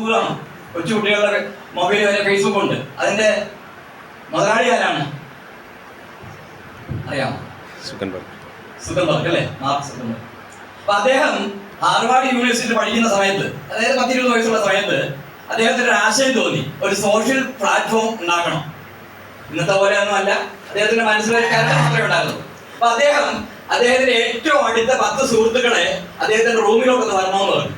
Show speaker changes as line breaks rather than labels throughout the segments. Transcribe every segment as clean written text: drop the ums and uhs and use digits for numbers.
ഫേസ്ബുക്കാണ്. കൊച്ചുകുട്ടികളുടെ mobile വരെ Facebook ഉണ്ട്. അതിന്റെ മുതലാളി ആരാണ് അറിയാമോ? സുക്കൻബർഗ് അല്ലേ, മാർക്ക് സുക്കൻബർഗ്. അപ്പൊ അദ്ദേഹം ഹാർവാർഡ് യൂണിവേഴ്സിറ്റിയിൽ പഠിക്കുന്ന സമയത്ത്, അതായത് 10-20 വയസ്സുള്ള സമയത്ത് അദ്ദേഹത്തിന് ഒരു ആശയം തോന്നി, ഒരു സോഷ്യൽ പ്ലാറ്റ്ഫോം ഉണ്ടാക്കണം. ഇന്നത്തെ പോലെയൊന്നും അല്ല, അദ്ദേഹത്തിന്റെ മനസ്സിലൊരു കരുത മാത്രമേ ഉണ്ടായിരുന്നു. അപ്പൊ അദ്ദേഹത്തിന്റെ ഏറ്റവും അടുത്ത 10 സുഹൃത്തുക്കളെ അദ്ദേഹത്തിന്റെ റൂമിലോട്ടൊന്ന് വരണമെന്ന് പറഞ്ഞു.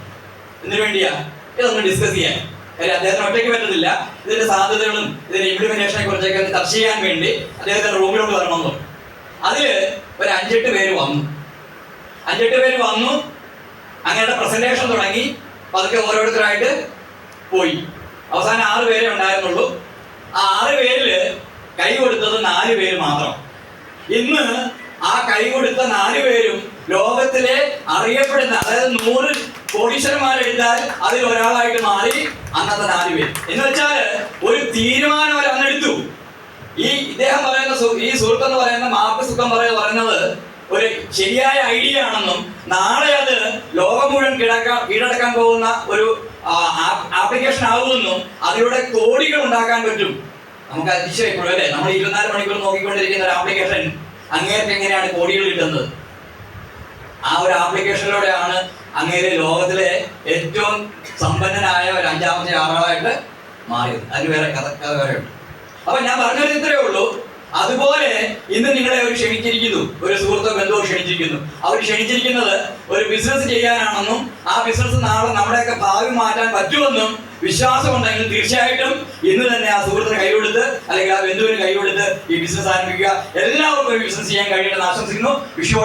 എന്തിനു വേണ്ടിയാ? ഇതൊന്ന് ഡിസ്കസ് ചെയ്യാൻ. കാര്യം അദ്ദേഹത്തിന് ഒറ്റയ്ക്ക് പറ്റുന്നില്ല. ഇതിന്റെ സാധ്യതകളും ഇതിന്റെ ഇംപ്ലിമെന്റേഷനെ കുറിച്ചൊക്കെ ചർച്ച ചെയ്യാൻ വേണ്ടി അദ്ദേഹത്തിന്റെ റൂമിലോട്ട് വരണമെന്ന് പറഞ്ഞു. അതില് ഒരു 5-8 പേര് വന്നു. 5-8 പേര് വന്നു. അങ്ങയുടെ പ്രസന്റേഷൻ തുടങ്ങി. അതൊക്കെ ഓരോരുത്തരായിട്ട് പോയി. അവസാനം 6 പേരെ ഉണ്ടായിരുന്നുള്ളൂ. ആ 6 പേരില് കൈ കൊടുത്തത് 4 പേര് മാത്രം. ഇന്ന് ആ കൈ കൊടുത്ത 4 പേരും ലോകത്തിലെ അറിയപ്പെടുന്ന, അതായത് 100 കോടീശ്വരന്മാരെടുത്താൽ അതിൽ ഒരാളായിട്ട് മാറി അന്നത്തെ 4 പേര്. എന്ന് വെച്ചാല് ഒരു തീരുമാനം അവർ അന്നെടുത്തു. ഇദ്ദേഹം പറയുന്ന ഈ സുഹൃത്ത് എന്ന് പറയുന്ന മാർക്ക് സുക്കൻബർഗ് പറയുന്നത് ഒരു ശരിയായ ഐഡിയ ആണെന്നും നാളെ അത് ലോകം മുഴുവൻ കീഴടക്കാൻ പോകുന്ന ഒരു ആപ്ലിക്കേഷൻ ആകുമെന്നും അതിലൂടെ കോടികൾ ഉണ്ടാക്കാൻ പറ്റും. നമുക്ക് അതിശയപ്പെടും അല്ലേ? നമ്മൾ 24 മണിക്കൂർ നോക്കിക്കൊണ്ടിരിക്കുന്ന ഒരു ആപ്ലിക്കേഷൻ അങ്ങേർക്ക് എങ്ങനെയാണ് കോടികൾ കിട്ടുന്നത്? ആ ഒരു ആപ്ലിക്കേഷനിലൂടെയാണ് അങ്ങേര് ലോകത്തിലെ ഏറ്റവും സമ്പന്നനായ ഒരു 5-ാമത്തെ ആളായിട്ട് മാറിയത്. അതിന് വേറെ കഥ വേറെ ഉണ്ട്. അപ്പൊ ഞാൻ പറഞ്ഞത് ഇത്രയേ ഉള്ളൂ. അതുപോലെ ഇന്ന് നിങ്ങളെ അവർ ക്ഷണിച്ചിരിക്കുന്നു, ഒരു സുഹൃത്തോ ബന്ധുവോ ക്ഷണിച്ചിരിക്കുന്നു. അവർ ക്ഷണിച്ചിരിക്കുന്നത് ഒരു ബിസിനസ് ചെയ്യാനാണെന്നും ആ ബിസിനസ് നാളെ നമ്മുടെയൊക്കെ ഭാവി മാറ്റാൻ പറ്റുമെന്നും വിശ്വാസമുണ്ടെങ്കിൽ തീർച്ചയായിട്ടും ഇന്ന് തന്നെ ആ സുഹൃത്തിന് കൈകൊടുത്ത് അല്ലെങ്കിൽ ആ ബന്ധുവിന് കൈകൊടുത്ത് ഈ ബിസിനസ് ആരംഭിക്കുക. എല്ലാവർക്കും ഒരു ബിസിനസ് ചെയ്യാൻ കഴിയട്ടെന്ന് ആശംസിക്കുന്നു.